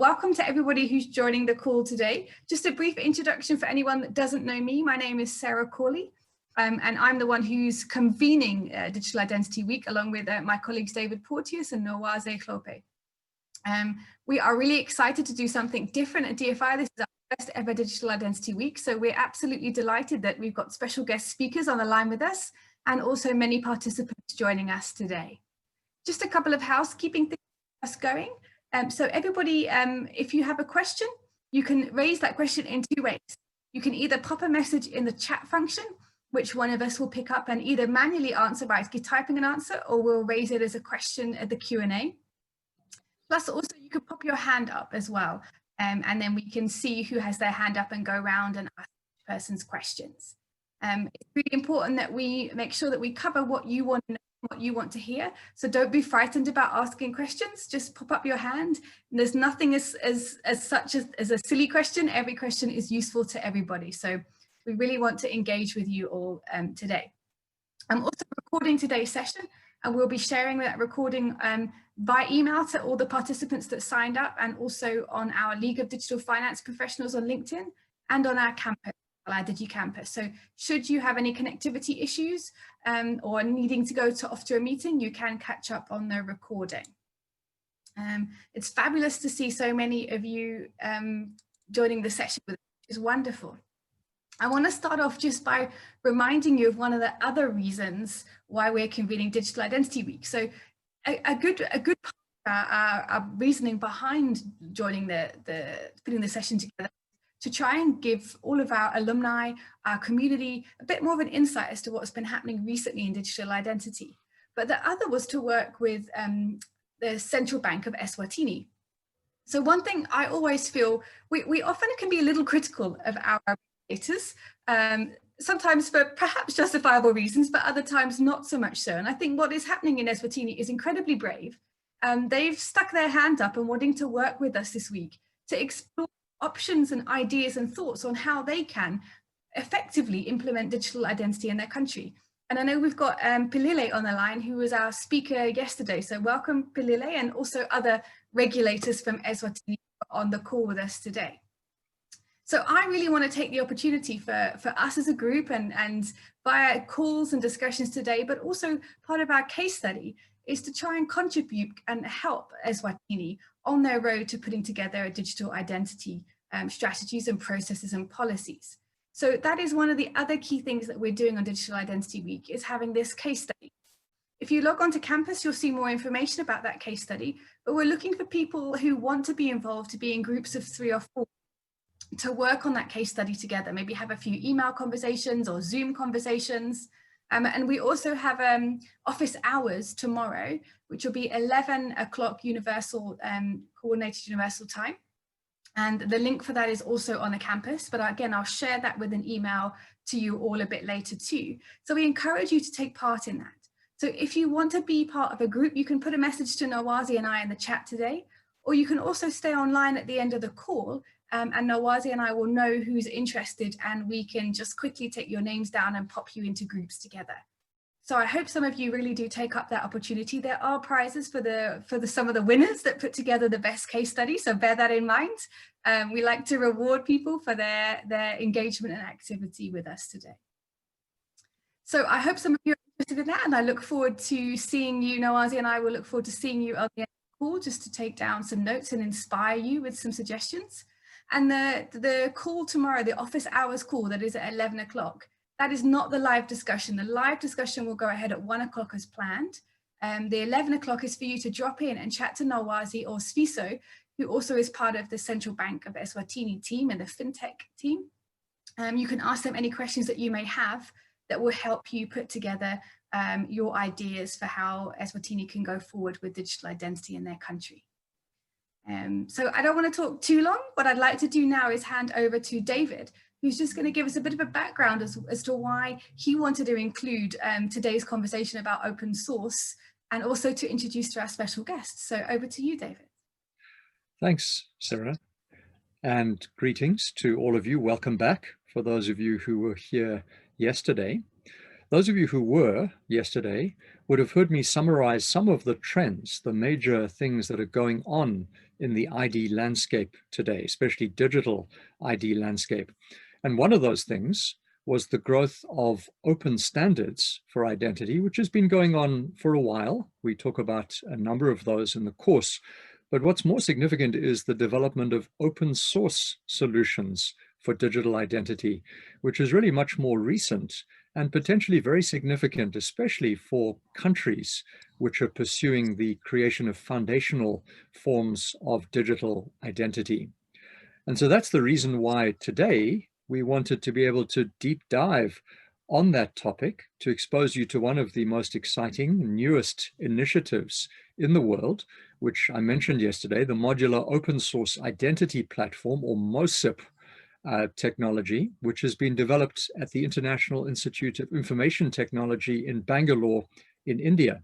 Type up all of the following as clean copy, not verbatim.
welcome to everybody who's joining the call today. Just a brief introduction for anyone that doesn't know me. My name is Sarah Corley, and I'm the one who's convening Digital Identity Week along with my colleagues David Porteous and Nowaze Klope. We are really excited to do something different at DFI. This is our first ever Digital Identity Week, so we're absolutely delighted that we've got special guest speakers on the line with us and also many participants joining us today. Just a couple of housekeeping things for us going. So everybody, if you have a question, you can raise that question in two ways. You can either pop a message in the chat function, which one of us will pick up and either manually answer by typing an answer, or we'll raise it as a question at the Q&A. Plus also you can pop your hand up as well, and then we can see who has their hand up and go around and ask each person's questions. It's really important that we make sure that we cover what you want to know, what you want to hear. So don't be frightened about asking questions, just pop up your hand. And there's nothing as such as a silly question. Every question is useful to everybody. So we really want to engage with you all today. I'm also recording today's session, and we'll be sharing that recording by email to all the participants that signed up, and also on our League of Digital Finance Professionals on LinkedIn and on our campus, our DigiCampus. So should you have any connectivity issues or needing to go off to a meeting, you can catch up on the recording. It's fabulous to see so many of you joining the session, which is wonderful. I want to start off just by reminding you of one of the other reasons why we're convening Digital Identity Week. So a good part of our reasoning behind joining putting the session together, to try and give all of our alumni, our community, a bit more of an insight as to what's been happening recently in digital identity. But the other was to work with the Central Bank of Eswatini. So one thing I always feel, we often can be a little critical of our regulators, sometimes for perhaps justifiable reasons, but other times not so much so. And I think what is happening in Eswatini is incredibly brave. They've stuck their hand up and wanting to work with us this week to explore options and ideas and thoughts on how they can effectively implement digital identity in their country. And I know we've got Pilile on the line, who was our speaker yesterday. So welcome, Pilile, and also other regulators from Eswatini on the call with us today. So I really want to take the opportunity for us as a group and via calls and discussions today, but also part of our case study, is to try and contribute and help Eswatini on their road to putting together a digital identity strategies and processes and policies. So that is one of the other key things that we're doing on Digital Identity Week, is having this case study. If you log on to campus, you'll see more information about that case study, but we're looking for people who want to be involved, to be in groups of 3 or 4, to work on that case study together, maybe have a few email conversations or Zoom conversations. And we also have office hours tomorrow, which will be 11 o'clock universal, coordinated universal time. And the link for that is also on the campus, but again, I'll share that with an email to you all a bit later too. So we encourage you to take part in that. So if you want to be part of a group, you can put a message to Nowaze and I in the chat today, or you can also stay online at the end of the call, and Nowaze and I will know who's interested, and we can just quickly take your names down and pop you into groups together. So I hope some of you really do take up that opportunity. There are prizes for some of the winners that put together the best case study, so bear that in mind. We like to reward people for their engagement and activity with us today. So I hope some of you are interested in that, and I look forward to seeing you. Nowaze and I will look forward to seeing you on the end of the call, just to take down some notes and inspire you with some suggestions. And the call tomorrow, the office hours call, that is at 11 o'clock, that is not the live discussion. The live discussion will go ahead at 1 o'clock as planned. The 11 o'clock is for you to drop in and chat to Nowaze or Sfiso, who also is part of the Central Bank of Eswatini team and the FinTech team. You can ask them any questions that you may have that will help you put together your ideas for how Eswatini can go forward with digital identity in their country. So I don't want to talk too long. What I'd like to do now is hand over to David, who's just going to give us a bit of a background as to why he wanted to include today's conversation about open source, and also to introduce to our special guests. So over to you, David. Thanks, Sarah, and greetings to all of you. Welcome back for those of you who were here yesterday. Those of you who were yesterday would have heard me summarize some of the trends, the major things that are going on in the ID landscape today, especially digital ID landscape. And one of those things was the growth of open standards for identity, which has been going on for a while. We talk about a number of those in the course. But what's more significant is the development of open source solutions for digital identity, which is really much more recent and potentially very significant, especially for countries which are pursuing the creation of foundational forms of digital identity. And so that's the reason why today we wanted to be able to deep dive on that topic to expose you to one of the most exciting, newest initiatives in the world, which I mentioned yesterday, the Modular Open Source Identity Platform, or MOSIP technology, which has been developed at the International Institute of Information Technology in Bangalore in India.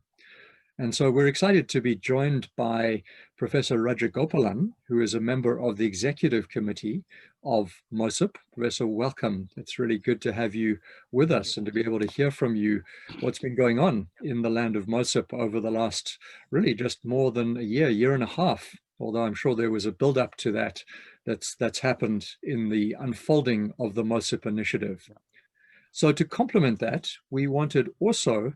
And so we're excited to be joined by Professor Rajagopalan, who is a member of the executive committee of MOSIP. Professor, welcome. It's really good to have you with us and to be able to hear from you what's been going on in the land of MOSIP over the last really just more than a year and a half, although I'm sure there was a build-up to that that's happened in the unfolding of the MOSIP initiative. So to complement that, we wanted also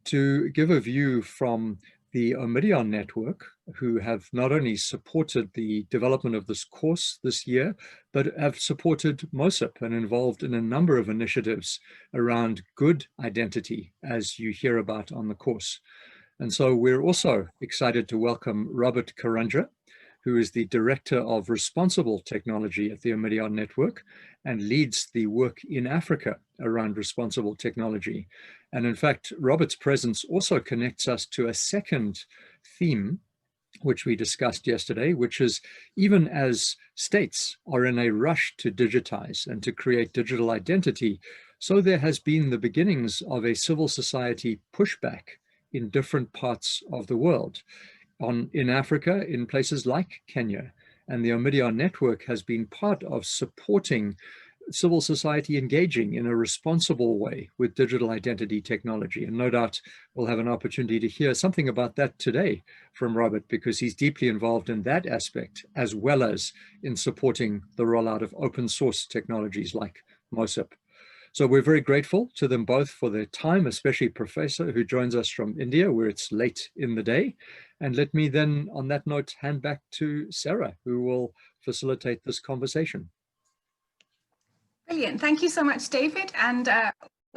to give a view from the Omidyar network, who have not only supported the development of this course this year, but have supported MOSIP and involved in a number of initiatives around good identity, as you hear about on the course. And so we're also excited to welcome Robert Karanja, who is the Director of Responsible Technology at the Omidyar Network and leads the work in Africa around responsible technology. And in fact, Robert's presence also connects us to a second theme, which we discussed yesterday, which is even as states are in a rush to digitize and to create digital identity, so there has been the beginnings of a civil society pushback in different parts of the world. In Africa, in places like Kenya, and the Omidyar network has been part of supporting civil society engaging in a responsible way with digital identity technology. And no doubt we'll have an opportunity to hear something about that today from Robert, because he's deeply involved in that aspect, as well as in supporting the rollout of open source technologies like MOSIP. So we're very grateful to them both for their time, especially Professor, who joins us from India, where it's late in the day. And let me then, on that note, hand back to Sarah, who will facilitate this conversation. Brilliant. Thank you so much, David. And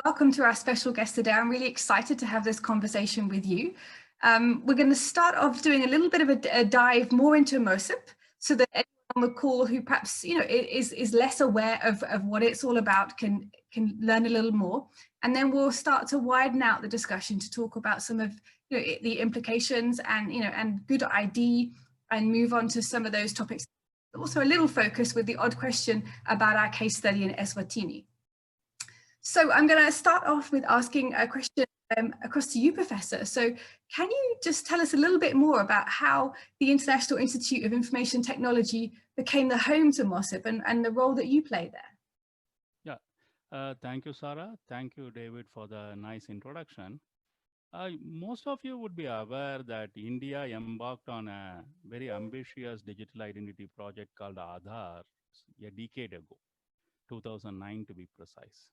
welcome to our special guest today. I'm really excited to have this conversation with you. We're going to start off doing a little bit of a dive more into MOSIP, so that anyone on the call who perhaps is less aware of what it's all about can learn a little more. And then we'll start to widen out the discussion to talk about some of the implications and good ID, and move on to some of those topics. Also a little focus with the odd question about our case study in Eswatini. So I'm going to start off with asking a question across to you, Professor. So can you just tell us a little bit more about how the International Institute of Information Technology became the home to MOSIP and the role that you play there? Yeah, thank you, Sarah. Thank you, David, for the nice introduction. Most of you would be aware that India embarked on a very ambitious digital identity project called Aadhaar a decade ago, 2009 to be precise.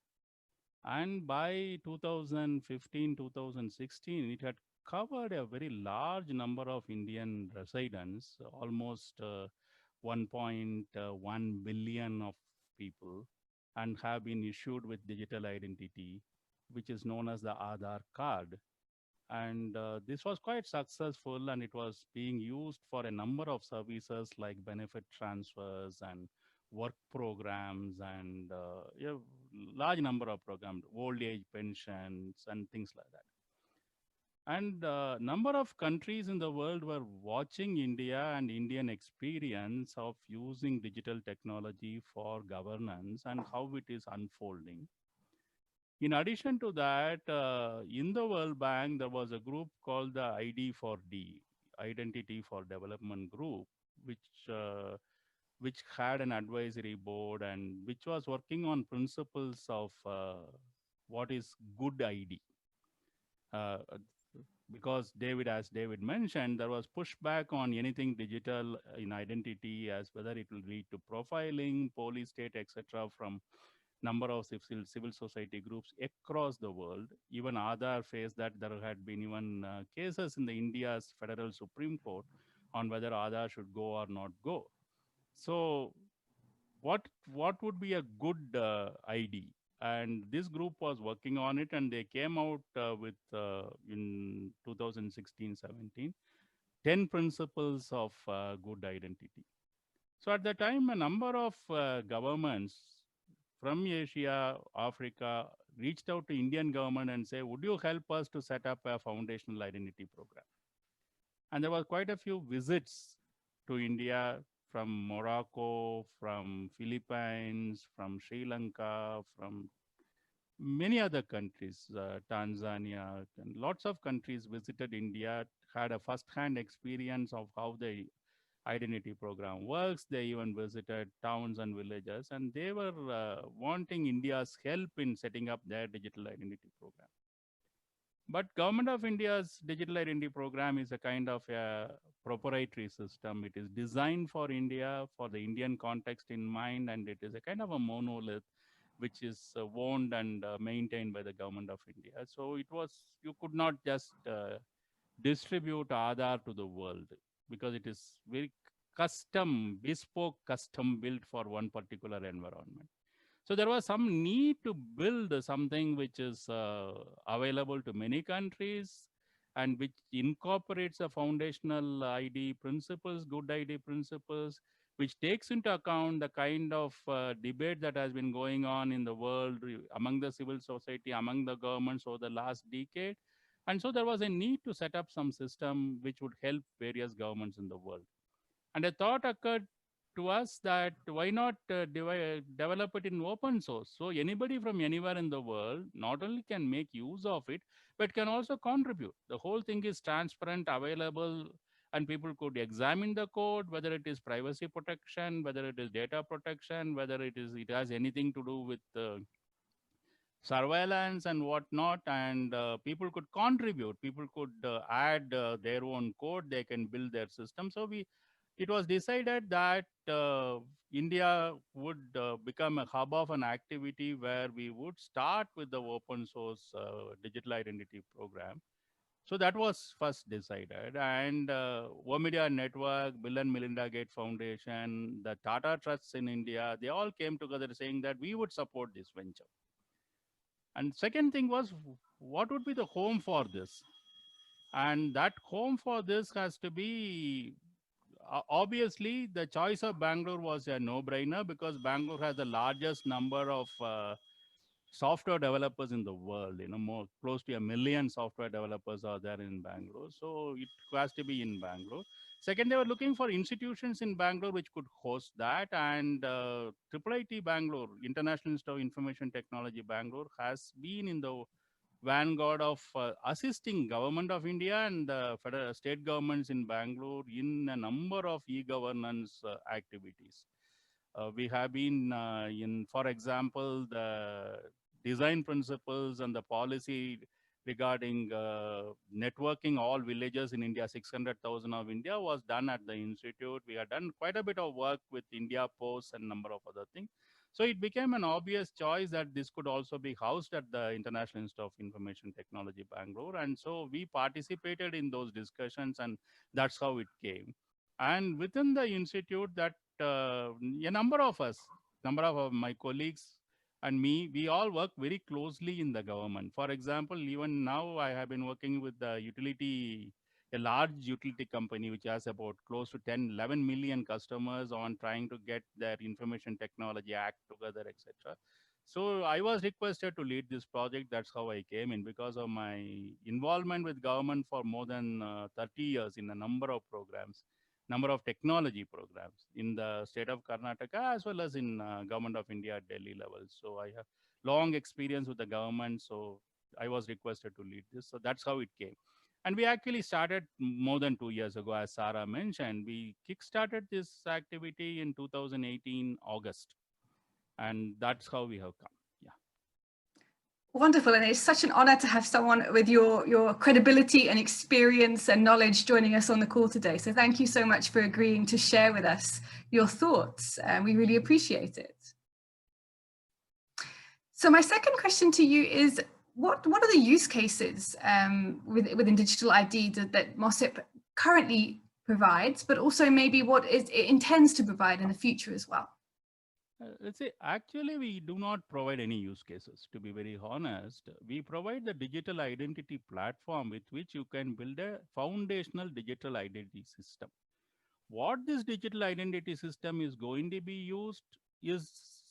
And by 2015, 2016, it had covered a very large number of Indian residents, almost 1.1 billion of people, and have been issued with digital identity, which is known as the Aadhaar card. And this was quite successful, and it was being used for a number of services like benefit transfers and work programs and large number of programs, old age pensions and things like that. And a number of countries in the world were watching India and Indian experience of using digital technology for governance and how it is unfolding. In addition to that, in the World Bank, there was a group called the ID4D, Identity for Development Group, which had an advisory board and which was working on principles of what is good ID. because as David mentioned, there was pushback on anything digital in identity, as whether it will lead to profiling, police state, etc., from number of civil society groups across the world. Even Aadhaar faced that. There had been even cases in the India's federal Supreme Court on whether Aadhaar should go or not go. So what would be a good ID? And this group was working on it, and they came out with in 2016-17 10 principles of good identity. So at the time, a number of governments from Asia, Africa reached out to Indian government and say, would you help us to set up a foundational identity program? And there were quite a few visits to India from Morocco, from Philippines, from Sri Lanka, from many other countries, Tanzania, and lots of countries visited India, had a first-hand experience of how the identity program works. They even visited towns and villages, and they were wanting India's help in setting up their digital identity program. But Government of India's digital identity program is a kind of a proprietary system. It is designed for India, for the Indian context in mind, and it is a kind of a monolith which is owned and maintained by the Government of India. So you could not just distribute Aadhaar to the world, because it is very bespoke, custom built for one particular environment. So there was some need to build something which is available to many countries and which incorporates the foundational ID principles, good ID principles, which takes into account the kind of debate that has been going on in the world among the civil society, among the governments over the last decade. And so there was a need to set up some system which would help various governments in the world. And a thought occurred to us that why not develop it in open source? So anybody from anywhere in the world not only can make use of it, but can also contribute. The whole thing is transparent, available, and people could examine the code, whether it is privacy protection, whether it is data protection, whether it has anything to do with surveillance and whatnot, and people could contribute. People could add their own code. They can build their system. So it was decided that India would become a hub of an activity where we would start with the open source digital identity program. So that was first decided, and Omidyar Network, Bill and Melinda Gates Foundation, the Tata Trusts in India, they all came together saying that we would support this venture. And second thing was, what would be the home for this? And that home for this has to be, obviously, the choice of Bangalore was a no-brainer, because Bangalore has the largest number of software developers in the world. Close to 1 million software developers are there in Bangalore. So it has to be in Bangalore. Second, they were looking for institutions in Bangalore which could host that. And IIIT Bangalore, International Institute of Information Technology Bangalore, has been in the vanguard of assisting Government of India and federal state governments in Bangalore in a number of e-governance activities. We have been for example, the design principles and the policy regarding networking all villages in India, 600,000 of India, was done at the institute. We have done quite a bit of work with India Post and number of other things. So it became an obvious choice that this could also be housed at the International Institute of Information Technology, Bangalore. And so we participated in those discussions, and that's how it came. And within the institute, that a number of my colleagues and me, we all work very closely in the government. For example, even now I have been working with the a large utility company which has about close to 11 million customers, on trying to get their Information Technology Act together, etc. So I was requested to lead this project. That's how I came in, because of my involvement with government for more than 30 years in a number of programs, number of technology programs in the state of Karnataka, as well as in Government of India at Delhi level. So I have long experience with the government. So I was requested to lead this. So that's how it came. And we actually started more than 2 years ago, as Sarah mentioned. We kickstarted this activity in 2018, August. And that's how we have come. Yeah. Wonderful, and it's such an honor to have someone with your credibility and experience and knowledge joining us on the call today. So thank you so much for agreeing to share with us your thoughts. We really appreciate it. So my second question to you is, what are the use cases within digital ID that MOSIP currently provides, but also maybe what it intends to provide in the future as well? Let's say, actually, we do not provide any use cases, to be very honest. We provide the digital identity platform with which you can build a foundational digital identity system. What this digital identity system is going to be used is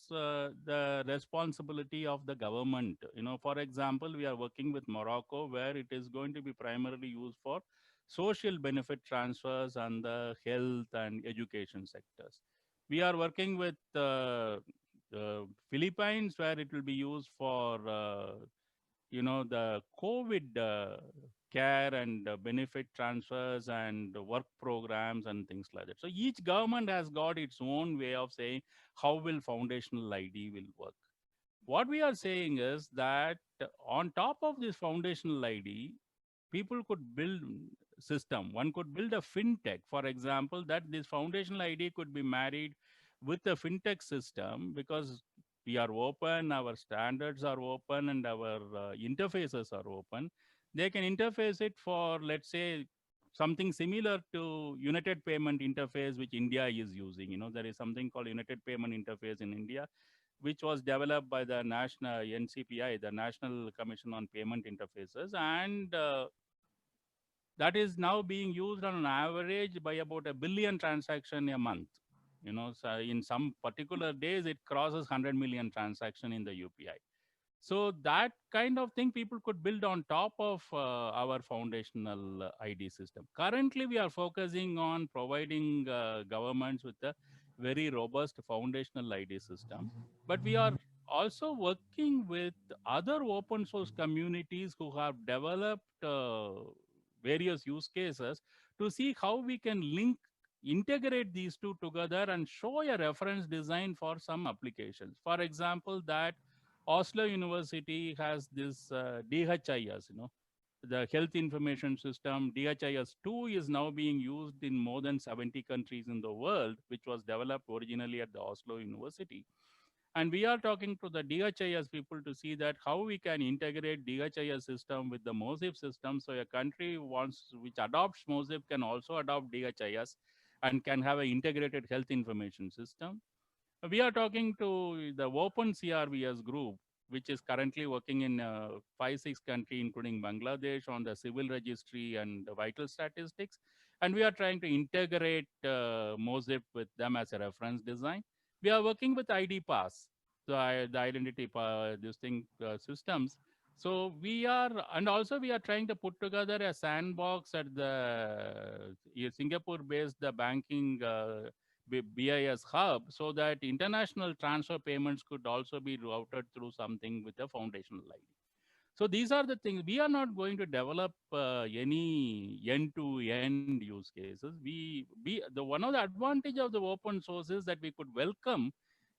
the responsibility of the government. For example, we are working with Morocco, where it is going to be primarily used for social benefit transfers and the health and education sectors. We are working with the Philippines, where it will be used for the COVID care and benefit transfers and work programs and things like that. So each government has got its own way of saying how will foundational ID will work. What we are saying is that on top of this foundational ID, people could build system. One could build a fintech, for example, that this foundational ID could be married with a fintech system, because we are open, our standards are open, and our interfaces are open. They can interface it for, let's say, something similar to United Payment Interface, which India is using. There is something called United Payment Interface in India, which was developed by the national NCPI, the National Commission on Payment Interfaces, and that is now being used on an average by about 1 billion transactions a month. So in some particular days, it crosses 100 million transactions in the UPI. So that kind of thing people could build on top of our foundational ID system. Currently, we are focusing on providing governments with a very robust foundational ID system. But we are also working with other open source communities who have developed various use cases to see how we can integrate these two together and show a reference design for some applications. For example, that Oslo University has this DHIS, the health information system. DHIS2 is now being used in more than 70 countries in the world, which was developed originally at the Oslo University. And we are talking to the DHIS people to see that how we can integrate DHIS system with the MOSIP system. So a country which adopts MOSIP can also adopt DHIS and can have an integrated health information system. We are talking to the Open CRVS group, which is currently working in 5-6 countries, including Bangladesh, on the civil registry and vital statistics. And we are trying to integrate MOSIP with them as a reference design. We are working with ID Pass, the identity systems. So we are, and also we are trying to put together a sandbox at the Singapore-based the banking BIS hub, so that international transfer payments could also be routed through something with a foundational ID. So these are the things. We are not going to develop any end-to-end use cases. One of the advantage of the open source is that we could welcome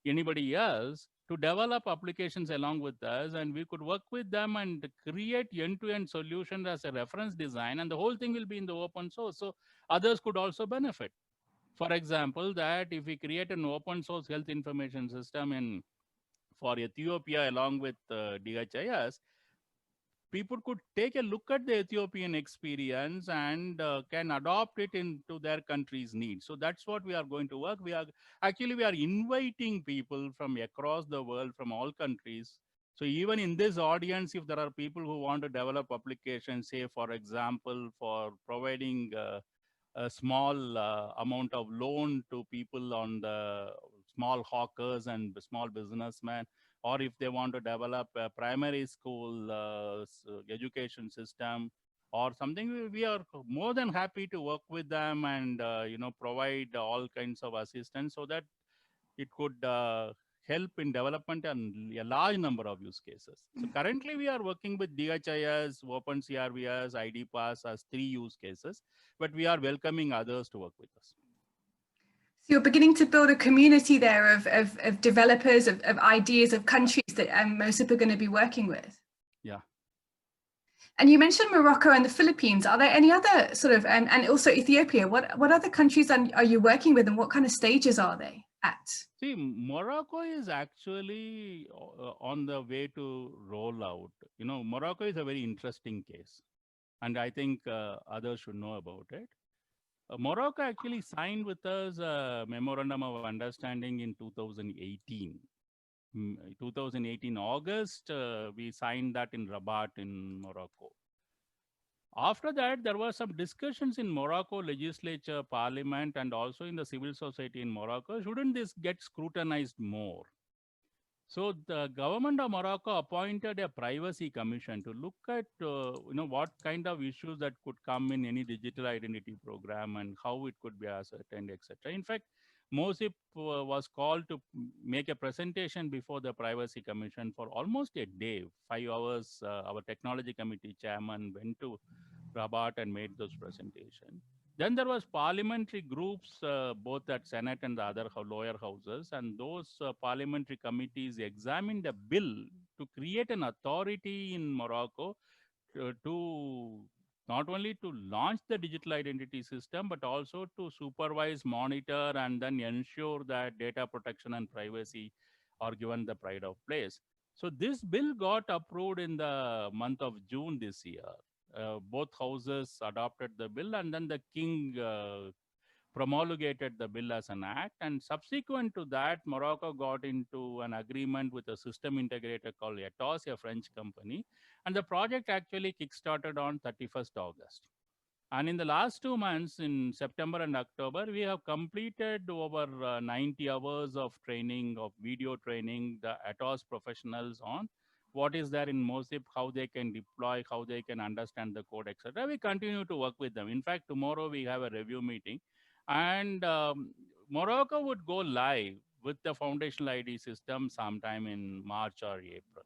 anybody else to develop applications along with us, and we could work with them and create end-to-end solutions as a reference design, and the whole thing will be in the open source. So others could also benefit. For example, that if we create an open source health information system for Ethiopia along with DHIS, people could take a look at the Ethiopian experience and can adopt it into their country's needs. So that's what we are going to work. We are inviting people from across the world, from all countries. So even in this audience, if there are people who want to develop applications, say, for example, for providing a small amount of loan to people on the small hawkers and small businessmen, or if they want to develop a primary school education system or something, we are more than happy to work with them and provide all kinds of assistance so that it could help in development and a large number of use cases. So currently we are working with DHIS, OpenCRVS, ID Pass as 3 use cases, but we are welcoming others to work with us. So you're beginning to build a community there of developers, of ideas, of countries that MOSIP are going to be working with. Yeah. And you mentioned Morocco and the Philippines. Are there any other sort of, and also Ethiopia? What other countries are you working with, and what kind of stages are they at? See, Morocco is actually on the way to roll out. Morocco is a very interesting case, and I think others should know about it. Morocco actually signed with us a memorandum of understanding in 2018. 2018 August, we signed that in Rabat in Morocco. After that, there were some discussions in Morocco legislature, parliament, and also in the civil society in Morocco. Shouldn't this get scrutinized more? So the government of Morocco appointed a privacy commission to look at what kind of issues that could come in any digital identity program and how it could be ascertained, etc. In fact, MOSIP was called to make a presentation before the privacy commission for almost a day, 5 hours. Our technology committee chairman went to Rabat and made those presentation. Then there was parliamentary groups, both at Senate and the other lower houses, and those parliamentary committees examined a bill to create an authority in Morocco to not only to launch the digital identity system, but also to supervise, monitor, and then ensure that data protection and privacy are given the pride of place. So this bill got approved in the month of June this year. Both houses adopted the bill, and then the king promulgated the bill as an act. And subsequent to that, Morocco got into an agreement with a system integrator called Atos, a French company. And the project actually kickstarted on 31st August. And in the last 2 months, in September and October, we have completed over 90 hours of training, of video training, the Atos professionals on what is there in MOSIP, how they can deploy, how they can understand the code, etc. We continue to work with them. In fact, tomorrow we have a review meeting, and Morocco would go live with the foundational ID system sometime in March or April.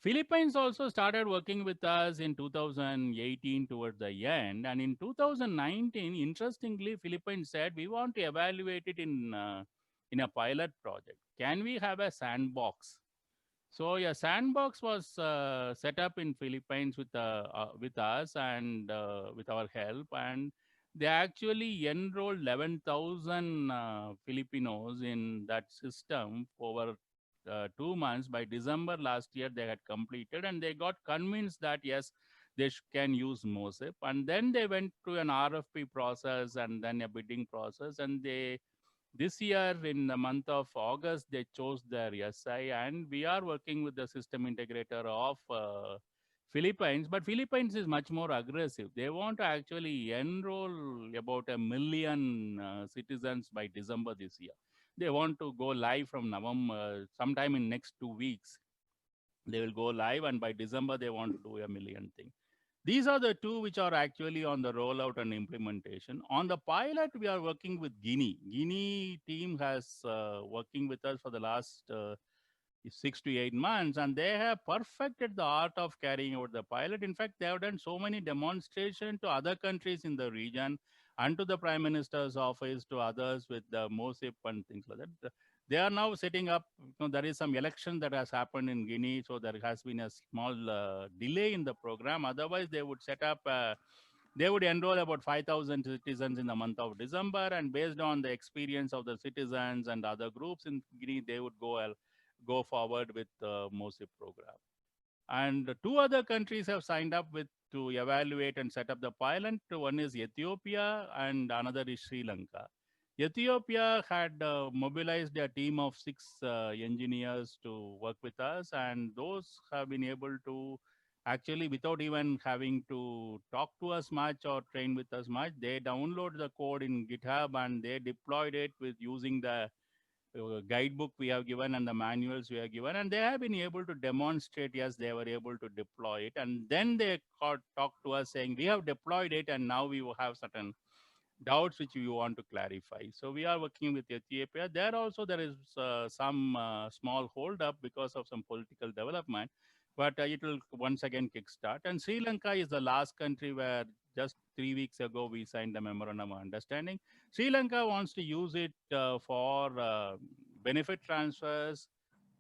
Philippines also started working with us in 2018 towards the end, and in 2019, interestingly, Philippines said we want to evaluate it in a pilot project. Can we have a sandbox? So a sandbox was set up in Philippines with us and with our help, and they actually enrolled 11,000 Filipinos in that system over 2 months. By December last year, they had completed, and they got convinced that yes, they can use MOSIP. And then they went to an RFP process and then a bidding process, and this year in the month of August, they chose their SI, and we are working with the system integrator of Philippines. But Philippines is much more aggressive. They want to actually enroll about 1 million citizens by December this year. They want to go live from November, sometime in next 2 weeks. They will go live, and by December, they want to do 1 million thing. These are the two which are actually on the rollout and implementation. On the pilot, we are working with Guinea. Guinea team has working with us for the last 6 to 8 months, and they have perfected the art of carrying out the pilot. In fact, they have done so many demonstrations to other countries in the region and to the Prime Minister's office, to others with the MOSIP and things like that. They are now setting up, there is some election that has happened in Guinea, so there has been a small delay in the program. Otherwise, they would set up, they would enroll about 5,000 citizens in the month of December, and based on the experience of the citizens and other groups in Guinea, they would go forward with the MOSIP program. And two other countries have signed up with to evaluate and set up the pilot. One is Ethiopia and another is Sri Lanka. Ethiopia had mobilized a team of 6 engineers to work with us, and those have been able to actually, without even having to talk to us much or train with us much, they download the code in GitHub and they deployed it with using the guidebook we have given and the manuals we have given, and they have been able to demonstrate, yes, they were able to deploy it. And then they talked to us saying, we have deployed it and now we will have certain doubts which we want to clarify. So we are working with Ethiopia. There also there is some small hold up because of some political development, but it will once again kickstart. And Sri Lanka is the last country where just 3 weeks ago we signed a memorandum of understanding. Sri Lanka wants to use it for benefit transfers,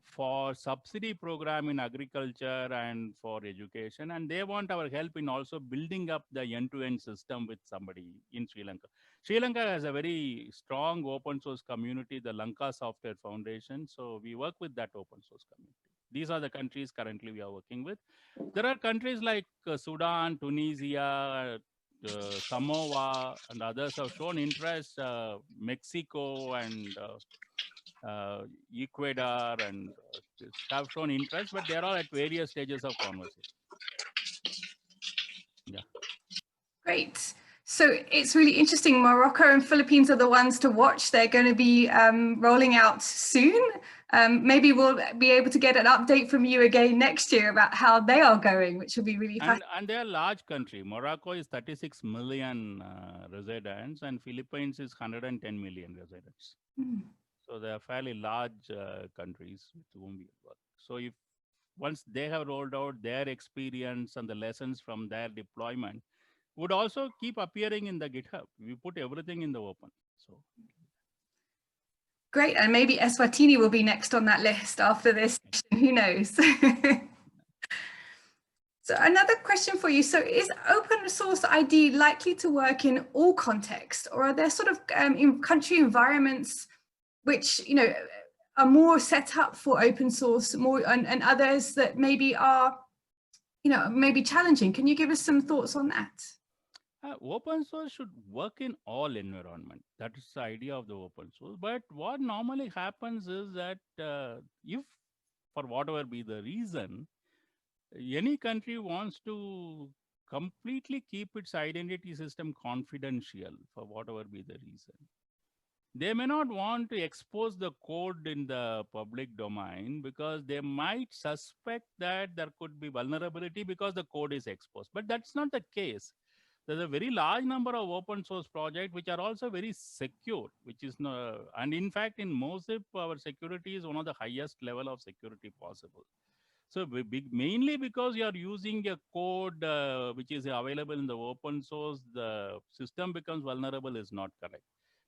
for subsidy program in agriculture and for education, and they want our help in also building up the end-to-end system with somebody in Sri Lanka. Sri Lanka has a very strong open source community, the Lanka Software Foundation, so we work with that open source community. These are the countries currently we are working with. There are countries like Sudan, Tunisia, Samoa, and others have shown interest, Mexico and Ecuador and have shown interest, but they're all at various stages of conversation. Yeah. Great. So it's really interesting. Morocco and Philippines are the ones to watch. They're going to be rolling out soon. Maybe we'll be able to get an update from you again next year about how they are going, which will be really fun. And they're a large country. Morocco is 36 million residents, and Philippines is 110 million residents. Mm. So they are fairly large countries with whom we work. So if once they have rolled out their experience and the lessons from their deployment, would also keep appearing in the GitHub. We put everything in the open. So great, and maybe Eswatini will be next on that list after this. Who knows? So another question for you. So is open source ID likely to work in all contexts, or are there sort of in country environments which, you know, are more set up for open source, more and others that maybe are, you know, maybe challenging? Can you give us some thoughts on that? Open source should work in all environment. That is the idea of the open source. But what normally happens is that if, for whatever be the reason, any country wants to completely keep its identity system confidential, for whatever be the reason, they may not want to expose the code in the public domain because they might suspect that there could be vulnerability because the code is exposed. But that's not the case. There's a very large number of open source projects which are also very secure, which is and in fact in MOSIP our security is one of the highest level of security possible. So mainly because you are using a code which is available in the open source, the system becomes vulnerable is not correct.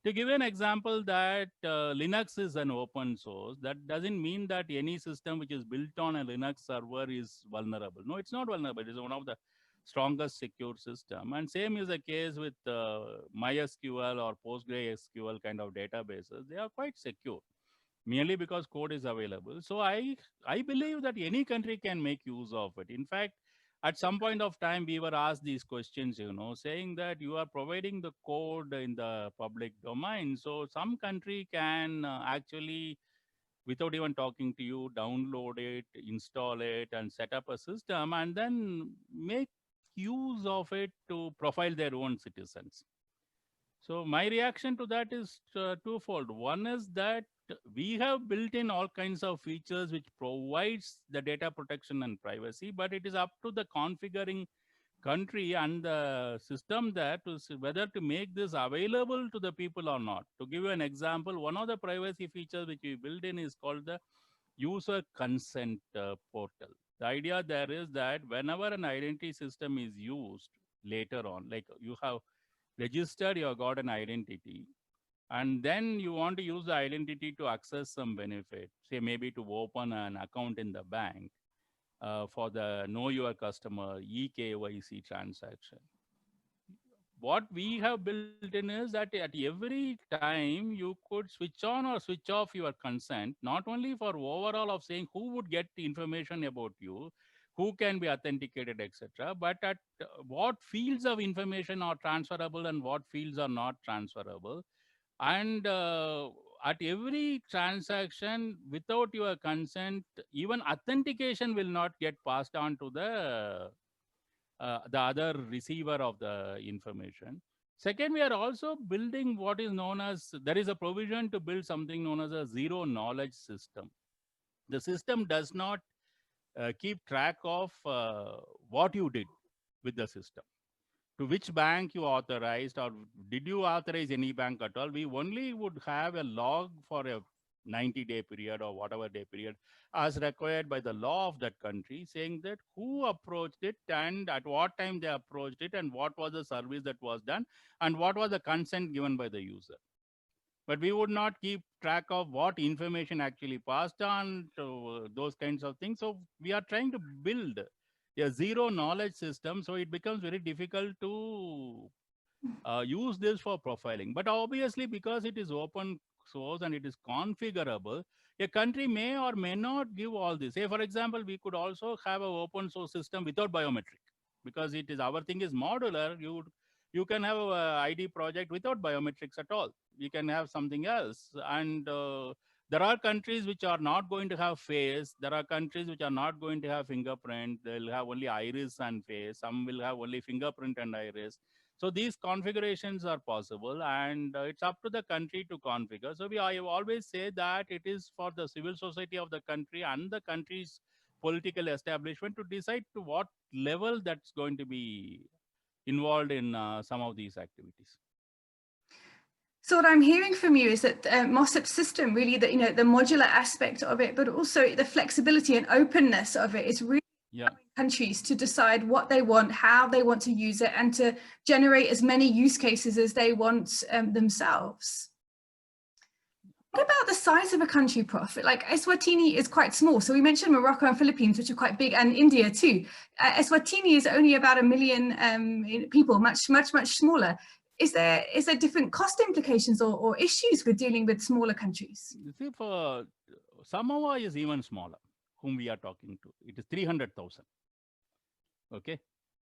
To give an example that Linux is an open source, that doesn't mean that any system which is built on a Linux server is vulnerable. No, it's not vulnerable. It's one of the strongest secure system. And same is the case with MySQL or PostgreSQL kind of databases. They are quite secure merely because code is available. So I believe that any country can make use of it. In fact, at some point of time, we were asked these questions, you know, saying that you are providing the code in the public domain. So some country can actually, without even talking to you, download it, install it, and set up a system, and then make use of it to profile their own citizens. So my reaction to that is twofold. One is that we have built in all kinds of features which provides the data protection and privacy, but it is up to the configuring country and the system there to see whether to make this available to the people or not. To give you an example, one of the privacy features which we built in is called the user consent portal. The idea there is that whenever an identity system is used later on, like you have registered, you have got an identity, and then you want to use the identity to access some benefit, say maybe to open an account in the bank for the know your customer eKYC transaction. What we have built in is that at every time you could switch on or switch off your consent, not only for overall of saying who would get the information about you, who can be authenticated, etc., but at what fields of information are transferable and what fields are not transferable. And at every transaction, without your consent, even authentication will not get passed on to the other receiver of the information. Second, we are also building what is known as, there is a provision to build something known as a zero knowledge system. The system does not keep track of what you did with the system, to which bank you authorized, or did you authorize any bank at all. We only would have a log for a 90-day period or whatever day period as required by the law of that country, saying that who approached it and at what time they approached it and what was the service that was done and what was the consent given by the user. but we would not keep track of what information actually passed on to those kinds of things. So we are trying to build a zero knowledge system, so it becomes very difficult to use this for profiling. But obviously, because it is open source and it is configurable, a country may or may not give all this. Say, for example, we could also have an open source system without biometric, because it is, our thing is modular. You can have a ID project without biometrics at all. You can have something else. And there are countries which are not going to have face. There are countries which are not going to have fingerprint. They'll have only iris and face. Some will have only fingerprint and iris. So these configurations are possible, and it's up to the country to configure. So I always say that it is for the civil society of the country and the country's political establishment to decide to what level that's going to be involved in some of these activities. So what I'm hearing from you is that MOSIP's system, really, that, you know, the modular aspect of it, but also the flexibility and openness of it is really allowing countries to decide what they want, how they want to use it, and to generate as many use cases as they want themselves. What about the size of a country, Prof? Like Eswatini is quite small. So we mentioned Morocco and Philippines, which are quite big, and India too. Eswatini is only about 1 million people, much smaller. Is there different cost implications or issues with dealing with smaller countries? You see, for Samoa is even smaller, whom we are talking to. It is 300,000. Okay.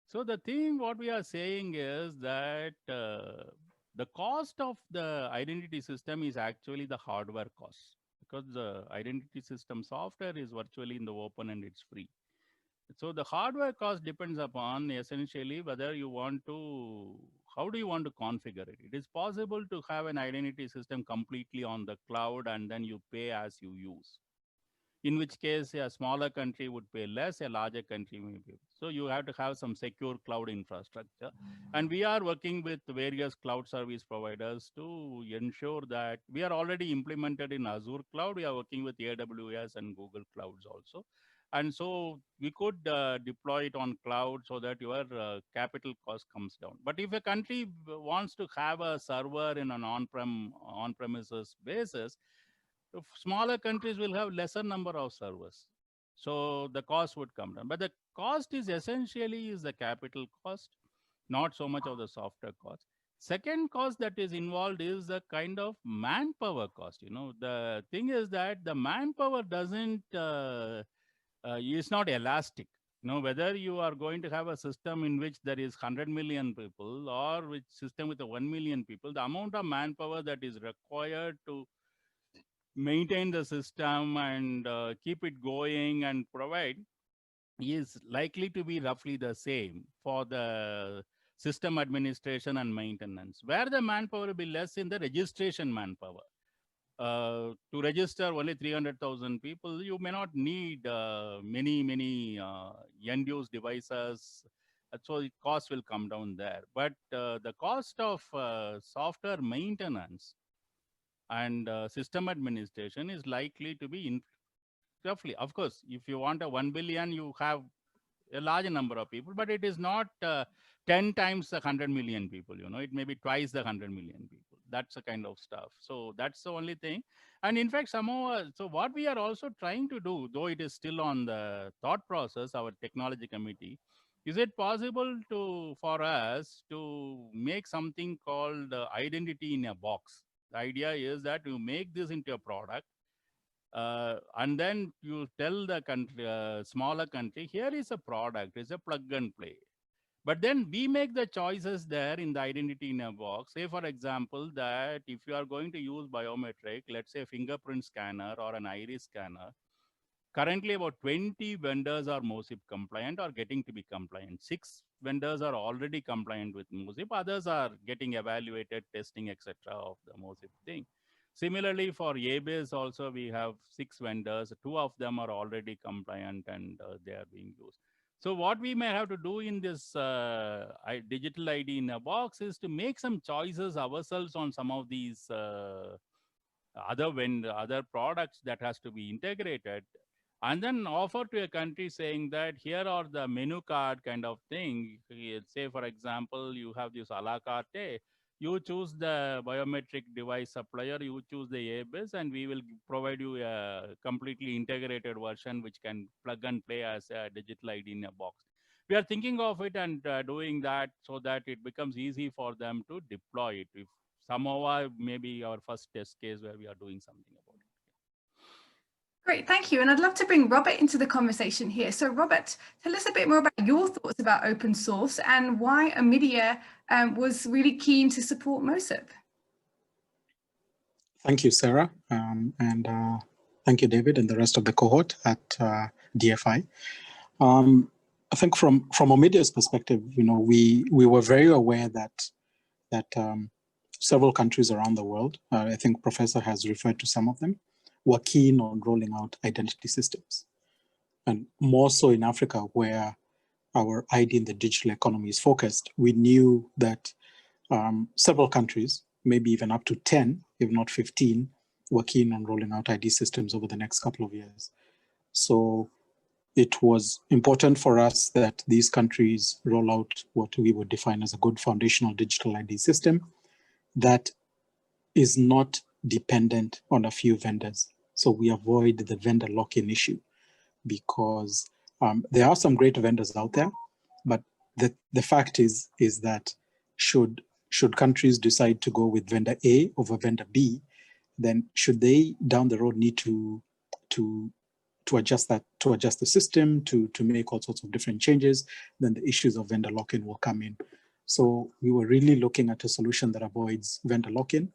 So the thing, what we are saying is that the cost of the identity system is actually the hardware cost, because the identity system software is virtually in the open and it's free. So the hardware cost depends upon essentially whether you want to, how do you want to configure it? It is possible to have an identity system completely on the cloud and then you pay as you use. In which case a smaller country would pay less, a larger country may pay. So you have to have some secure cloud infrastructure. And we are working with various cloud service providers to ensure that we are already implemented in Azure cloud. We are working with AWS and Google clouds also. And so we could deploy it on cloud so that your capital cost comes down. But if a country wants to have a server in an on-premises basis, smaller countries will have lesser number of servers. So the cost would come down. But the cost is essentially is the capital cost, not so much of the software cost. Second cost that is involved is the kind of manpower cost. You know, the thing is that the manpower doesn't, is not elastic. You know, whether you are going to have a system in which there is 100 million people or which system with 1 million people, the amount of manpower that is required to maintain the system and keep it going and provide is likely to be roughly the same for the system administration and maintenance, where the manpower will be less in the registration manpower. To register only 300,000 people, you may not need many end-use devices. So the cost will come down there. But the cost of software maintenance and system administration is likely to be roughly, of course, if you want a 1 billion, you have a large number of people, but it is not 10 times the 100 million people, you know, it may be twice the 100 million people. That's the kind of stuff. So that's the only thing. And in fact, somehow, so what we are also trying to do, though it is still on the thought process, our technology committee, is it possible for us to make something called identity in a box? The idea is that you make this into a product, and then you tell the country, smaller country, here is a product, it's a plug and play. But then we make the choices there in the identity in a box. Say, for example, that if you are going to use biometric, let's say a fingerprint scanner or an iris scanner, currently about 20 vendors are MOSIP compliant or getting to be compliant. 6 vendors are already compliant with MOSIP. Others are getting evaluated, testing, etc. of the MOSIP thing. Similarly, for ABASE also, we have 6 vendors. 2 of them are already compliant and they are being used. So what we may have to do in this digital ID in a box is to make some choices ourselves on some of these other products that has to be integrated, and then offer to a country saying that here are the menu card kind of thing. Say, for example, you have this a la carte. You choose the biometric device supplier, you choose the ABIS, and we will provide you a completely integrated version which can plug and play as a digital ID in a box. We are thinking of it and doing that so that it becomes easy for them to deploy it. If somehow maybe our first test case where we are doing something about it. Great, thank you. And I'd love to bring Robert into the conversation here. So Robert, tell us a bit more about your thoughts about open source and why Omidyar was really keen to support MOSIP. Thank you, Sarah. Thank you, David, and the rest of the cohort at DFI. I think from Omidyar's perspective, we were very aware that several countries around the world, I think Professor has referred to some of them, were keen on rolling out identity systems. And more so in Africa, where our ID in the digital economy is focused, we knew that several countries, maybe even up to 10, if not 15, were keen on rolling out ID systems over the next couple of years. So it was important for us that these countries roll out what we would define as a good foundational digital ID system that is not dependent on a few vendors. So we avoid the vendor lock-in issue, because there are some great vendors out there, but the fact is that should countries decide to go with vendor A over vendor B, then should they down the road need to adjust the system, to make all sorts of different changes, then the issues of vendor lock-in will come in. So we were really looking at a solution that avoids vendor lock-in,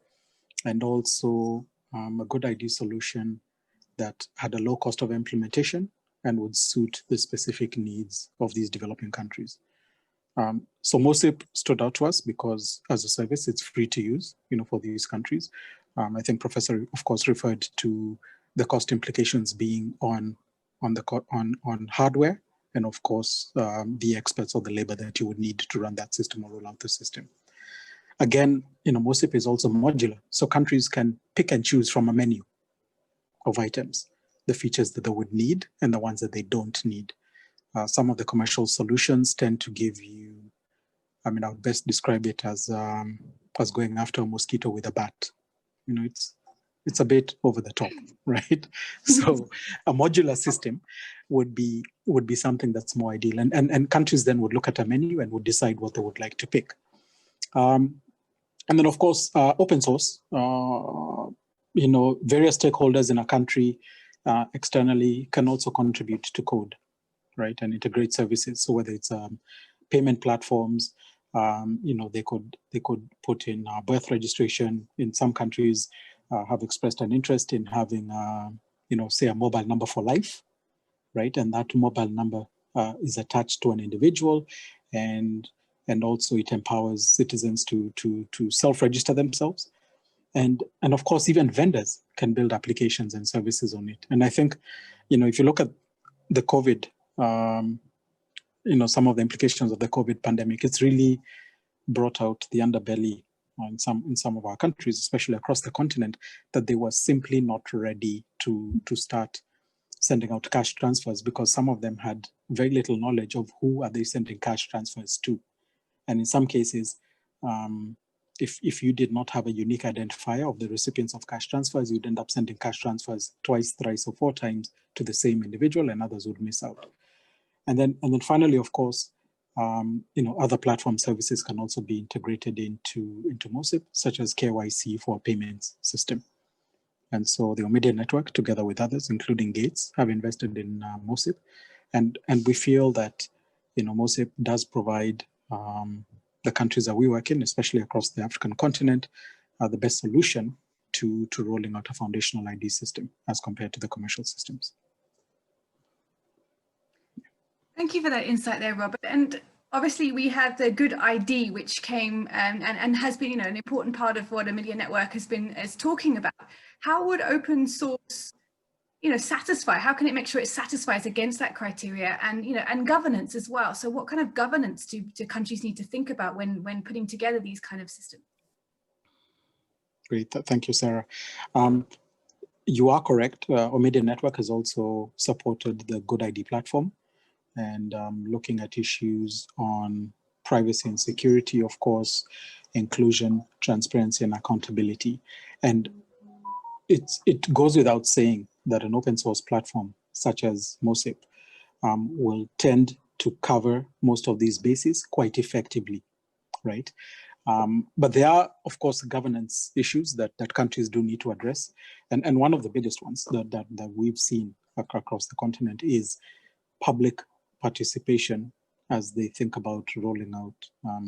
and also a good ID solution that had a low cost of implementation and would suit the specific needs of these developing countries. So MOSIP stood out to us because as a service, it's free to use, for these countries. I think Professor, of course, referred to the cost implications being on hardware, and of course, the experts or the labor that you would need to run that system or roll out the system. Again, MOSIP is also modular, so countries can pick and choose from a menu of items, the features that they would need and the ones that they don't need. Some of the commercial solutions tend to give you, I would best describe it as going after a mosquito with a bat. It's a bit over the top, right? So a modular system would be something that's more ideal, and countries then would look at a menu and would decide what they would like to pick. And then, of course, open source. Various stakeholders in a country externally can also contribute to code, right, and integrate services. So whether it's payment platforms, they could put in birth registration. In some countries, have expressed an interest in having, say, a mobile number for life, right, and that mobile number is attached to an individual, and also it empowers citizens to self-register themselves. And of course, even vendors can build applications and services on it. And I think, if you look at the COVID, some of the implications of the COVID pandemic, it's really brought out the underbelly in some of our countries, especially across the continent, that they were simply not ready to start sending out cash transfers, because some of them had very little knowledge of who are they sending cash transfers to. And in some cases, if you did not have a unique identifier of the recipients of cash transfers, you'd end up sending cash transfers twice, thrice, or 4 times to the same individual, and others would miss out. And then finally, of course, other platform services can also be integrated into MOSIP, such as KYC for a payments system. And so the Omidyar network, together with others, including Gates, have invested in MOSIP, and we feel that MOSIP does provide the countries that we work in, especially across the African continent, the best solution to rolling out a foundational ID system as compared to the commercial systems. Thank you for that insight there, Robert. And obviously we have the good ID, which came and has been an important part of what Omidyar Network is talking about. How would open source satisfy? How can it make sure it satisfies against that criteria, and governance as well? So what kind of governance do countries need to think about when putting together these kind of systems? Great, thank you, Sarah. You are correct. Omidyar Network has also supported the Good ID platform, and looking at issues on privacy and security, of course, inclusion, transparency, and accountability. And it goes without saying that an open source platform such as MOSIP will tend to cover most of these bases quite effectively, right? But there are, of course, governance issues that countries do need to address. And one of the biggest ones that we've seen across the continent is public participation as they think about rolling out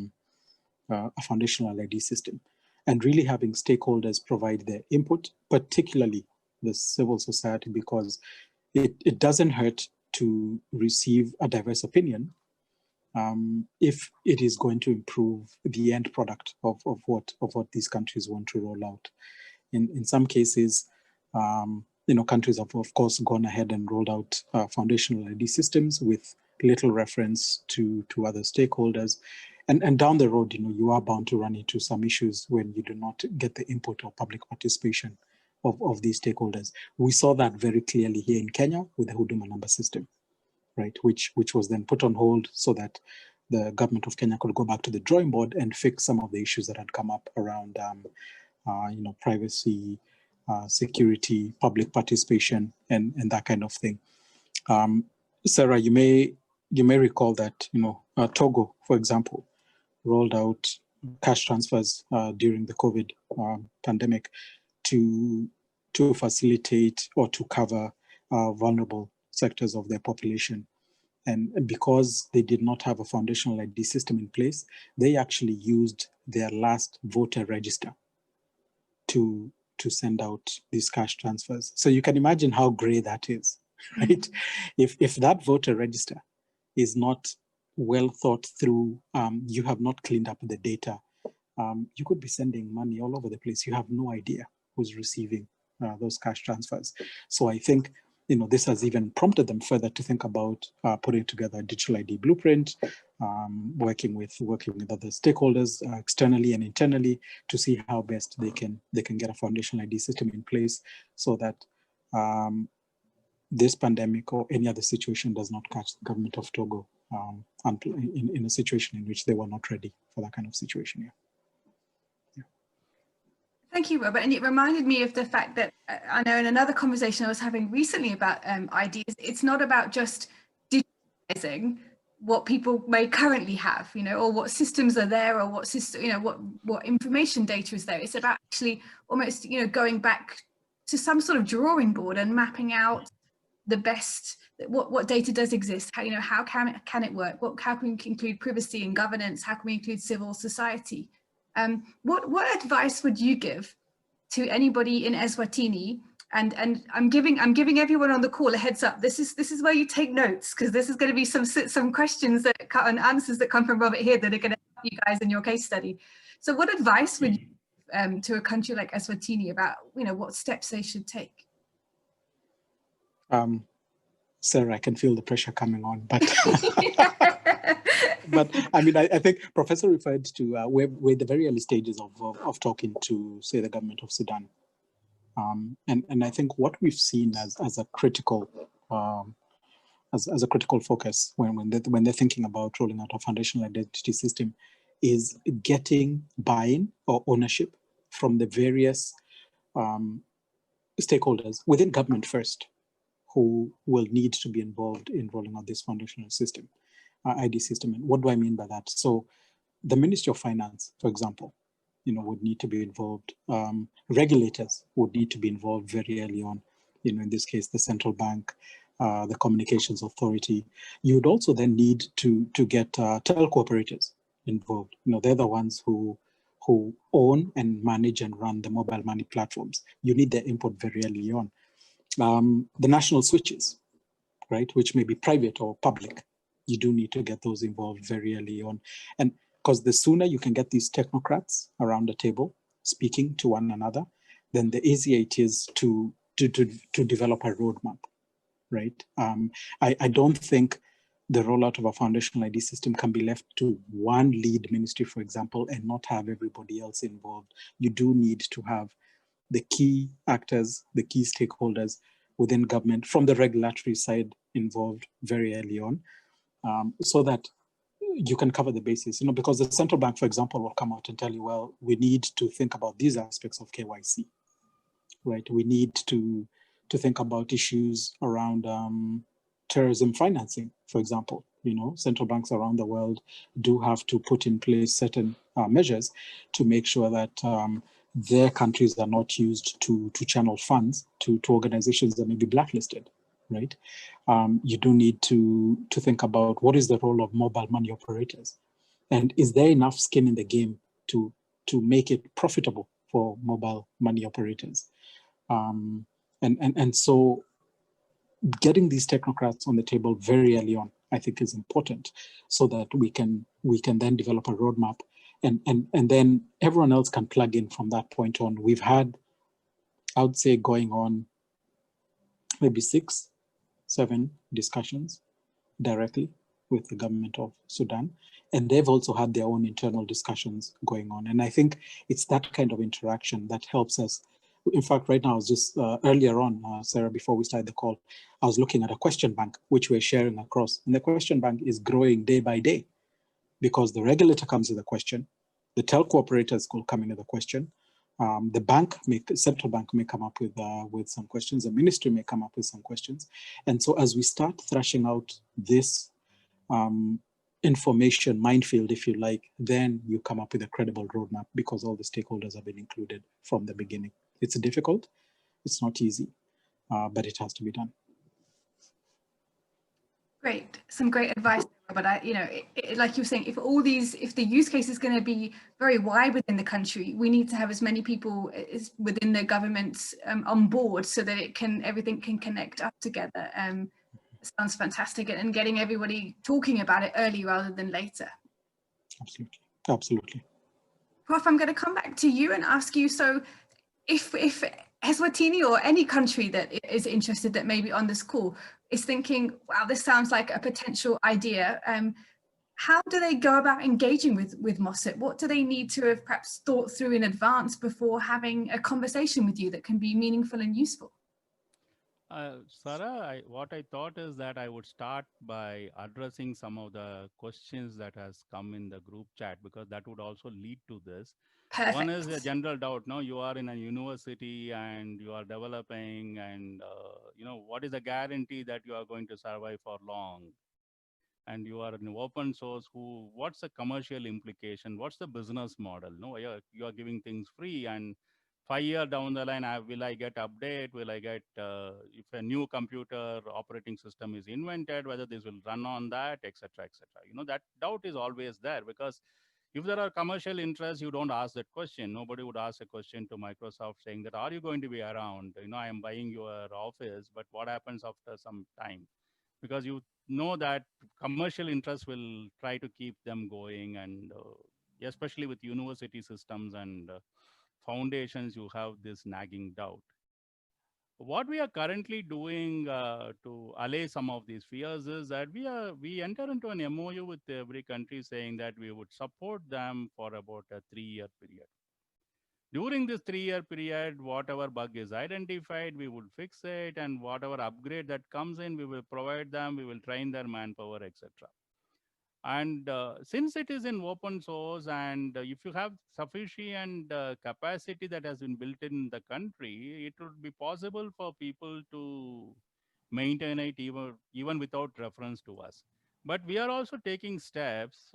a foundational ID system, and really having stakeholders provide their input, particularly the civil society, because it doesn't hurt to receive a diverse opinion if it is going to improve the end product of what these countries want to roll out. In some cases, countries have, of course, gone ahead and rolled out foundational ID systems with little reference to other stakeholders. And down the road, you are bound to run into some issues when you do not get the input or public participation of these stakeholders. We saw that very clearly here in Kenya with the Huduma number system, right? Which was then put on hold so that the government of Kenya could go back to the drawing board and fix some of the issues that had come up around, privacy, security, public participation, and that kind of thing. Sarah, you may recall that Togo, for example, rolled out cash transfers during the COVID pandemic to facilitate or to cover vulnerable sectors of their population. And because they did not have a foundational ID system in place, they actually used their last voter register to send out these cash transfers. So you can imagine how gray that is, right? If that voter register is not well thought through, you have not cleaned up the data, you could be sending money all over the place. You have no idea who's receiving those cash transfers. So I think this has even prompted them further to think about putting together a digital ID blueprint, working with other stakeholders externally and internally to see how best they can get a foundational ID system in place so that this pandemic or any other situation does not catch the government of Togo in a situation in which they were not ready for that kind of situation. Yeah. Thank you, Robert. And it reminded me of the fact that I know in another conversation I was having recently about IDs, it's not about just digitizing what people may currently have, or what systems are there, or what system, what information data is there. It's about actually almost, going back to some sort of drawing board and mapping out the best, what data does exist, how can it work, how can we include privacy and governance, how can we include civil society. What advice would you give to anybody in Eswatini? And I'm giving everyone on the call a heads up. This is where you take notes, because this is going to be some questions and answers that come from Robert here that are going to help you guys in your case study. So what advice would you give to a country like Eswatini about what steps they should take? Sarah, I can feel the pressure coming on, but but I mean, I think Professor referred to we're the very early stages of talking to, say, the government of Sudan, and I think what we've seen as a critical as a critical focus when they're thinking about rolling out a foundational identity system is getting buy-in or ownership from the various stakeholders within government first, who will need to be involved in rolling out this foundational system, ID system. And what do I mean by that? So the Ministry of Finance, for example, would need to be involved. Regulators would need to be involved very early on. In this case, the central bank, the communications authority. You would also then need to get telco operators involved. They're the ones who own and manage and run the mobile money platforms. You need their input very early on. The national switches, right, which may be private or public, you do need to get those involved very early on. And because the sooner you can get these technocrats around the table speaking to one another, then the easier it is to develop a roadmap, right? I don't think the rollout of a foundational ID system can be left to one lead ministry, for example, and not have everybody else involved. You do need to have the key actors, the key stakeholders within government from the regulatory side involved very early on, so that you can cover the basis, because the central bank, for example, will come out and tell you, well, we need to think about these aspects of KYC, right? We need to think about issues around terrorism financing, for example. Central banks around the world do have to put in place certain measures to make sure that their countries are not used to channel funds to organizations that may be blacklisted, right? You do need to think about what is the role of mobile money operators, and is there enough skin in the game to make it profitable for mobile money operators? And so getting these technocrats on the table very early on, I think, is important, so that we can then develop a roadmap, and then everyone else can plug in from that point on. We've had, I would say, going on maybe 6, 7 discussions directly with the government of Sudan, and they've also had their own internal discussions going on. And I think it's that kind of interaction that helps us. In fact, right now, I was just earlier on, Sarah, before we started the call, I was looking at a question bank, which we're sharing across. And the question bank is growing day by day, because the regulator comes with a question, the telco operators will come in with a question, the central bank may come up with some questions, the ministry may come up with some questions. And so as we start thrashing out this information minefield, if you like, then you come up with a credible roadmap, because all the stakeholders have been included from the beginning. It's difficult, it's not easy, but it has to be done. Great, some great advice, but like you were saying, if the use case is going to be very wide within the country, we need to have as many people within the governments on board, so that everything can connect up together. Sounds fantastic, and getting everybody talking about it early rather than later. Absolutely. Prof, I'm going to come back to you and ask you, so if Eswatini or any country that is interested, that may be on this call, is thinking, wow, this sounds like a potential idea, how do they go about engaging with MOSIP? What do they need to have perhaps thought through in advance before having a conversation with you that can be meaningful and useful? Sarah, what I thought is that I would start by addressing some of the questions that has come in the group chat, because that would also lead to this. Perfect. One is a general doubt. No, you are in a university and you are developing, and what is the guarantee that you are going to survive for long? And you are an open source. What's the commercial implication? What's the business model? No, you are giving things free, and 5 years down the line, will I get update? Will I get, if a new computer operating system is invented, whether this will run on that, etc., etc. That doubt is always there, because if there are commercial interests, you don't ask that question. Nobody would ask a question to Microsoft saying that, are you going to be around? I am buying your office, but what happens after some time? Because you know that commercial interests will try to keep them going, and especially with university systems and foundations, you have this nagging doubt. What we are currently doing to allay some of these fears is that we enter into an MOU with every country saying that we would support them for about a 3-year period. During this 3-year period, whatever bug is identified, we would fix it, and whatever upgrade that comes in, we will provide them, we will train their manpower, etc. And since it is in open source, and if you have sufficient capacity that has been built in the country, it would be possible for people to maintain it even without reference to us. But we are also taking steps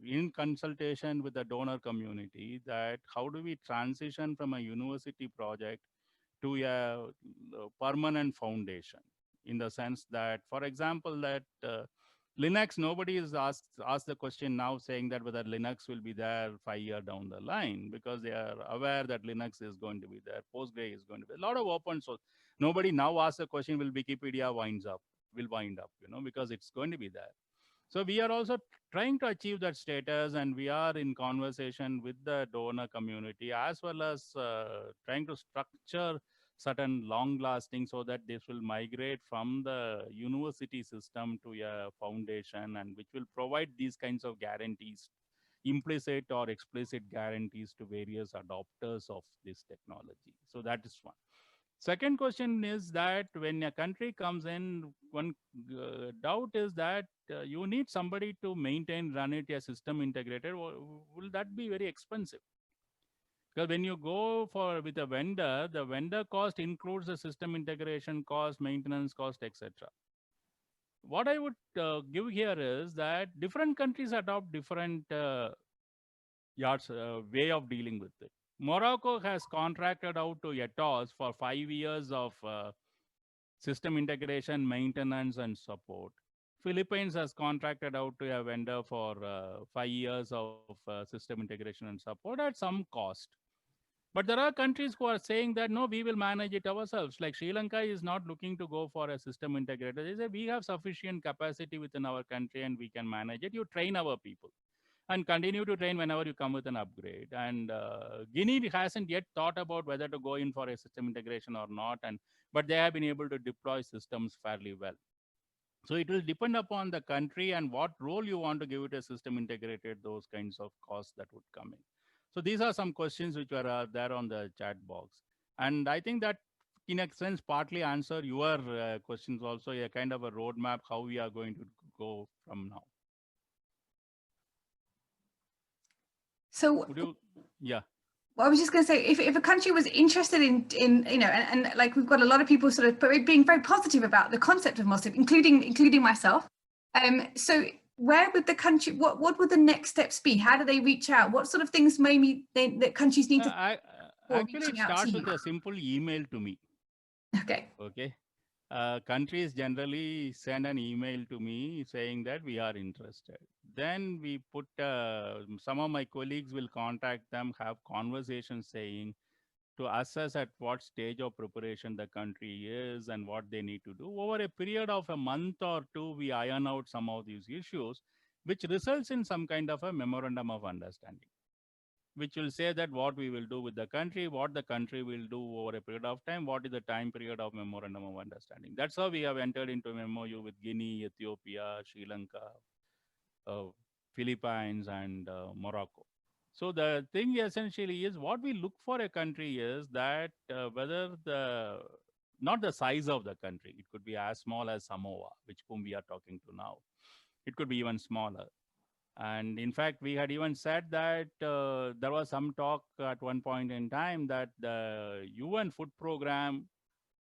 in consultation with the donor community, that how do we transition from a university project to a permanent foundation, in the sense that, for example, that Linux, nobody is asked the question now saying that whether Linux will be there 5 years down the line, because they are aware that Linux is going to be there, Postgre is going to be a lot of open source. Nobody now asks the question, will Wikipedia will wind up, because it's going to be there. So we are also trying to achieve that status, and we are in conversation with the donor community, as well as trying to structure certain long lasting, so that this will migrate from the university system to a foundation, and which will provide these kinds of guarantees, implicit or explicit guarantees, to various adopters of this technology. So that is one. Second question is that when a country comes in, one doubt is that you need somebody to maintain, run it, a system integrated. Will that be very expensive? Because when you go for with a vendor, the vendor cost includes the system integration cost, maintenance cost, etc. What I would give here is that different countries adopt different way of dealing with it. Morocco has contracted out to Ethos for 5 years of system integration, maintenance, and support. Philippines has contracted out to a vendor for 5 years of system integration and support at some cost. But there are countries who are saying that no, we will manage it ourselves. Like Sri Lanka is not looking to go for a system integrator. They say we have sufficient capacity within our country and we can manage it. You train our people and continue to train whenever you come with an upgrade. And Guinea hasn't yet thought about whether to go in for a system integration or not. But they have been able to deploy systems fairly well. So it will depend upon the country and what role you want to give it a system integrated, those kinds of costs that would come in. So these are some questions which are there on the chat box. And I think that in a sense partly answer your questions also, a kind of a roadmap how we are going to go from now. So, yeah. Well, I was just going to say, if a country was interested in you know, and like we've got a lot of people sort of being very positive about the concept of MOSIP, including myself. So where would the country, what would the next steps be? How do they reach out? What sort of things maybe that countries need to? Actually, it starts with a simple email to me. Okay. Okay. Countries generally send an email to me saying that we are interested. Then we put, some of my colleagues will contact them, have conversations saying to assess at what stage of preparation the country is and what they need to do. Over a period of a month or two, we iron out some of these issues, which results in some kind of a memorandum of understanding, which will say that what we will do with the country, what the country will do over a period of time, what is the time period of memorandum of understanding. That's how we have entered into an MOU with Guinea, Ethiopia, Sri Lanka, Philippines, and Morocco. So the thing essentially is what we look for a country is that whether not the size of the country, it could be as small as Samoa, whom we are talking to now. It could be even smaller. And in fact, we had even said that there was some talk at one point in time that the UN food program,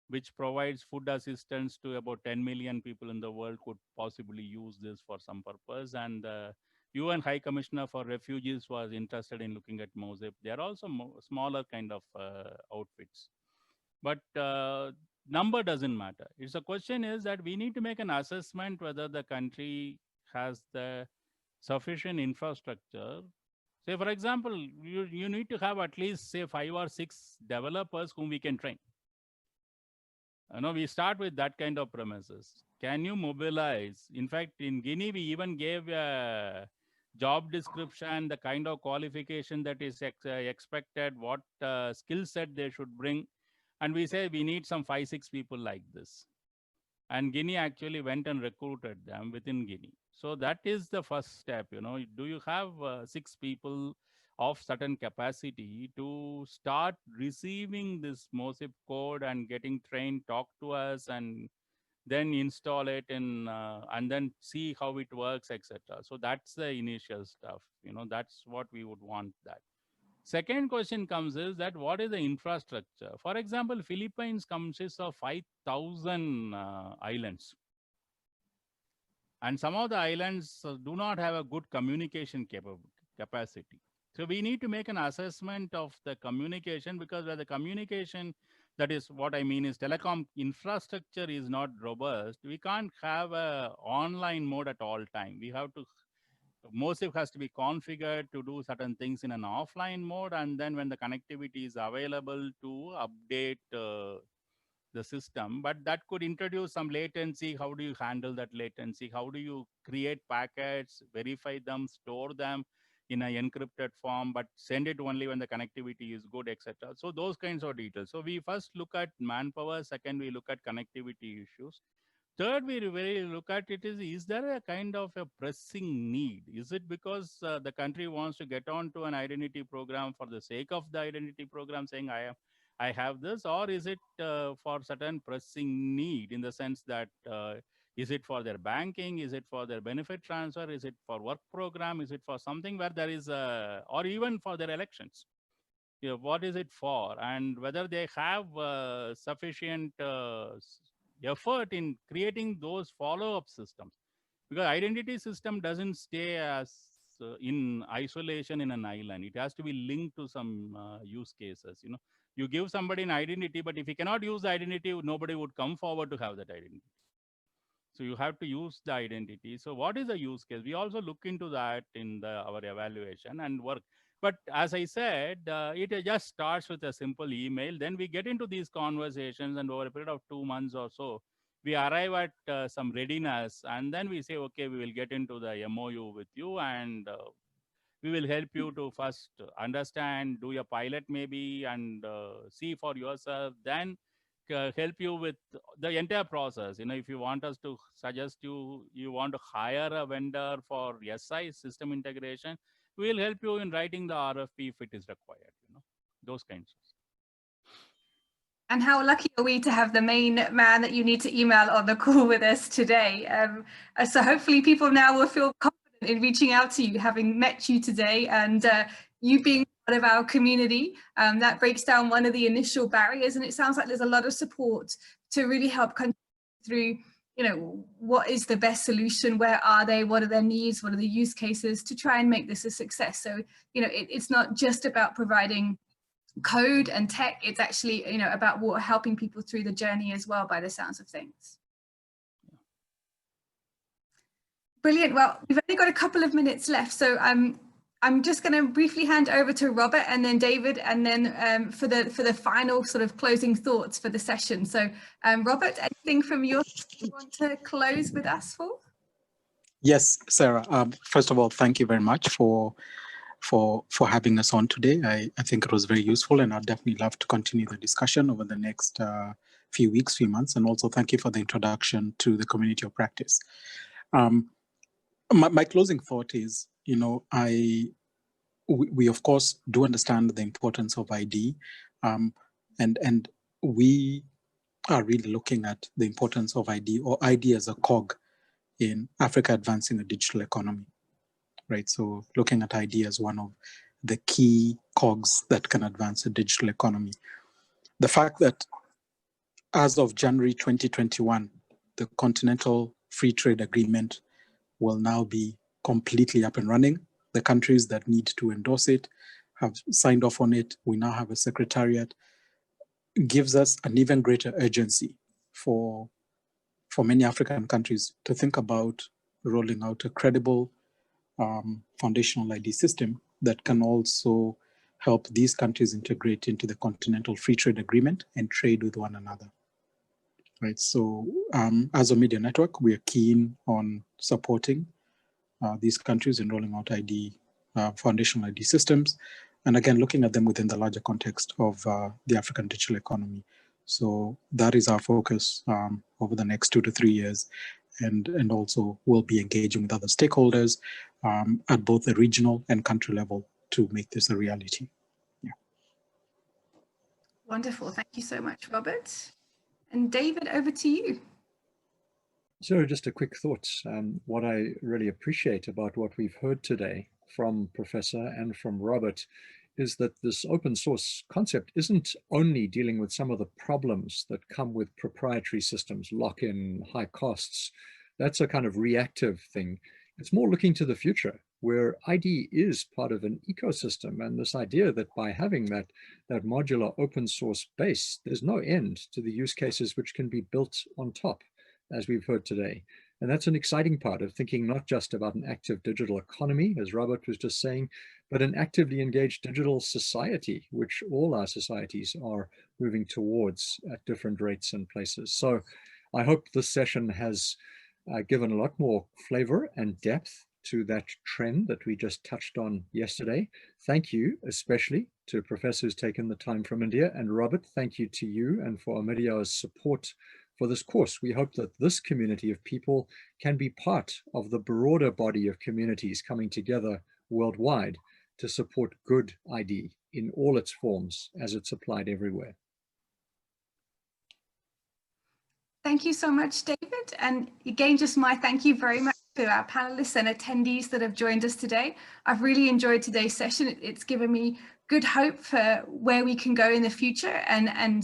which provides food assistance to about 10 million people in the world, could possibly use this for some purpose. And the UN High Commissioner for Refugees was interested in looking at MOSIP. They are also smaller kind of outfits. But number doesn't matter. It's a question is that we need to make an assessment whether the country has the sufficient infrastructure. Say, for example, you need to have at least, say, 5 or 6 developers whom we can train. We start with that kind of premises. Can you mobilize? In fact, in Guinea, we even gave a job description, the kind of qualification that is expected, what skill set they should bring. And we say we need some 5-6 people like this. And Guinea actually went and recruited them within Guinea. So that is the first step. Do you have 6 people of certain capacity to start receiving this MOSIP code and getting trained, talk to us, and then install it in, and then see how it works, etc. So that's the initial stuff. That's what we would want that. Second question comes is that what is the infrastructure? For example, Philippines consists of 5,000 islands. And some of the islands do not have a good communication capacity. So we need to make an assessment of the communication, because where the communication, that is what I mean is telecom infrastructure is not robust, we can't have a online mode at all time. We have to, MOSIP has to be configured to do certain things in an offline mode, and then when the connectivity is available to update the system, but that could introduce some latency. How do you handle that latency? How do you create packets, verify them, store them in an encrypted form, but send it only when the connectivity is good, etc. So those kinds of details. So we first look at manpower. Second, we look at connectivity issues. Third, we really look at it is there a kind of a pressing need? Is it because the country wants to get onto an identity program for the sake of the identity program, saying I have this, or is it for certain pressing need, in the sense that is it for their banking, is it for their benefit transfer, is it for work program, is it for something where there is or even for their elections? You know, what is it for, and whether they have sufficient effort in creating those follow-up systems, because identity system doesn't stay as in isolation in an island. It has to be linked to some use cases. You know, you give somebody an identity, but if he cannot use the identity, nobody would come forward to have that identity. So you have to use the identity. So what is the use case? We also look into that in our evaluation and work. But as I said, it just starts with a simple email. Then we get into these conversations, and over a period of 2 months or so, we arrive at some readiness, and then we say, okay, we will get into the MOU with you, and we will help you to first understand, do a pilot maybe, and see for yourself, then help you with the entire process. You know, if you want us to suggest you want to hire a vendor for SI, system integration, we will help you in writing the RFP if it is required, you know, those kinds of stuff. And how lucky are we to have the main man that you need to email on the call with us today. So hopefully people now will feel confident in reaching out to you, having met you today, and you being part of our community. That breaks down one of the initial barriers, and it sounds like there's a lot of support to really help countries through, you know, what is the best solution, where are they, what are their needs, what are the use cases, to try and make this a success. So, you know, it's not just about providing code and tech, it's actually, you know, about helping people through the journey as well, by the sounds of things. Brilliant. Well, we've only got a couple of minutes left, so I'm just going to briefly hand over to Robert and then David, and then for the final sort of closing thoughts for the session. So Robert, anything from you want to close with us for? Yes, Sarah. First of all, thank you very much for having us on today. I think it was very useful, and I'd definitely love to continue the discussion over the next few weeks, few months. And also thank you for the introduction to the community of practice. My closing thought is, you know, we of course do understand the importance of ID, and we are really looking at the importance of ID, or ID as a cog in Africa advancing a digital economy. Right, so looking at ID as one of the key cogs that can advance a digital economy. The fact that as of January 2021, the Continental Free Trade Agreement will now be completely up and running. The countries that need to endorse it have signed off on it. We now have a secretariat. It gives us an even greater urgency for many African countries to think about rolling out a credible foundational ID system that can also help these countries integrate into the Continental Free Trade Agreement and trade with one another. Right. So as a media network, we are keen on supporting these countries in rolling out ID, foundational ID systems, and again, looking at them within the larger context of the African digital economy. So that is our focus over the next 2 to 3 years. And also we'll be engaging with other stakeholders at both the regional and country level to make this a reality. Yeah. Wonderful. Thank you so much, Robert. And David, over to you. So just a quick thought. What I really appreciate about what we've heard today from Professor and from Robert is that this open source concept isn't only dealing with some of the problems that come with proprietary systems, lock-in, high costs. That's a kind of reactive thing. It's more looking to the future, where ID is part of an ecosystem, and this idea that by having that modular open source base, there's no end to the use cases which can be built on top, as we've heard today. And that's an exciting part of thinking not just about an active digital economy, as Robert was just saying, but an actively engaged digital society, which all our societies are moving towards at different rates and places. So I hope this session has given a lot more flavor and depth to that trend that we just touched on yesterday. Thank you, especially to Professor who's taken the time from India, and Robert, thank you to you and for Omidyar's support for this course. We hope that this community of people can be part of the broader body of communities coming together worldwide to support good ID in all its forms as it's applied everywhere. Thank you so much, David. And again, just my thank you very much to our panelists and attendees that have joined us today. I've really enjoyed today's session. It's given me good hope for where we can go in the future. And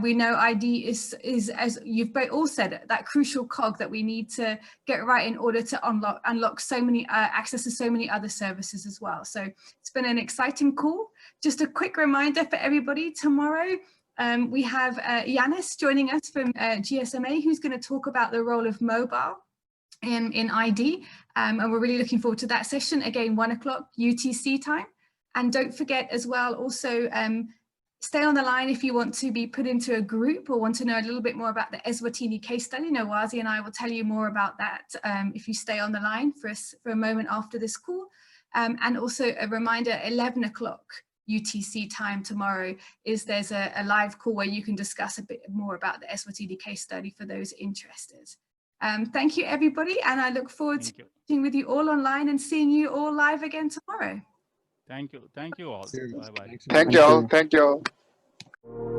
we know ID is, as you've all said, that crucial cog that we need to get right in order to unlock so many access to so many other services as well. So it's been an exciting call. Just a quick reminder for everybody, tomorrow we have Yanis joining us from GSMA, who's going to talk about the role of mobile in ID. And we're really looking forward to that session, again, 1 o'clock UTC time. And don't forget as well, also, stay on the line if you want to be put into a group or want to know a little bit more about the Eswatini case study. Nawazi and I will tell you more about that if you stay on the line for a moment after this call. And also a reminder, 11 o'clock UTC time tomorrow there's a live call where you can discuss a bit more about the Eswatini case study for those interested. Thank you, everybody, and I look forward to being with you all online and seeing you all live again tomorrow. Thank you all. Bye-bye. Thank you all. Thank you all.